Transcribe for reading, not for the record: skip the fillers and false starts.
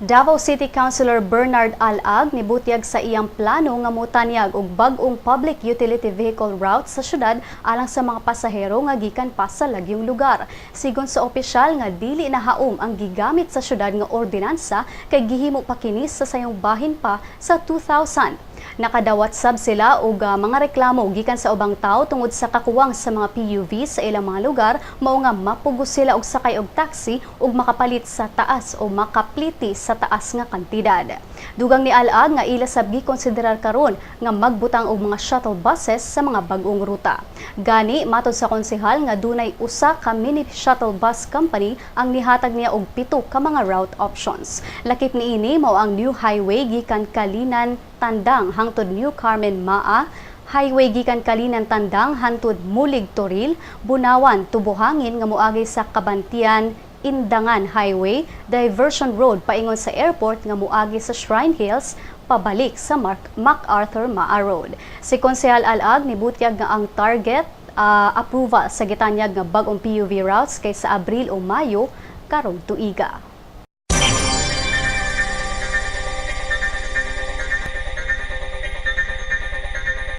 Davao City Councilor Bernard Alag nibutyag sa iyang plano nga motanyag og bag-ong public utility vehicle route sa syudad alang sa mga pasahero nga gikan pa sa lagyong lugar. Sigon sa opisyal nga dili na haom ang gigamit sa syudad nga ordinansa kay gihimo pa kini sa sayong bahin pa sa 2000. Nakadawat sab sila og mga reklamo gikan sa ubang tawo tungod sa kakuwang sa mga PUV sa ilang mga lugar mao nga mapugos sila og sakay og taxi ug makapalit sa taas o makapliti sa taas nga kantidad. Dugang ni Alag nga ila sab gikonsiderar karon nga magbutang og mga shuttle buses sa mga bag-ong ruta. Gani matod sa konsehal nga dunay usa ka mini shuttle bus company ang nihatag niya og 7 ka mga route options. Lakip niini mao ang new highway gikan Kalinan Tandang hangtod New Carmen Maa, highway gikan Kalinan Tandang hangtod Mulig Toril, Bunawan Tubuhangin nga moagi sa Kabantian Indangan Highway, diversion road paingon sa airport nga moagi sa Shrine Hills pabalik sa MacArthur Maa Road. Si Konsehal Alag nibutyag nga ang target approval sa gitanyag nga bag-ong PUV routes kay sa Abril o Mayo karong tuiga.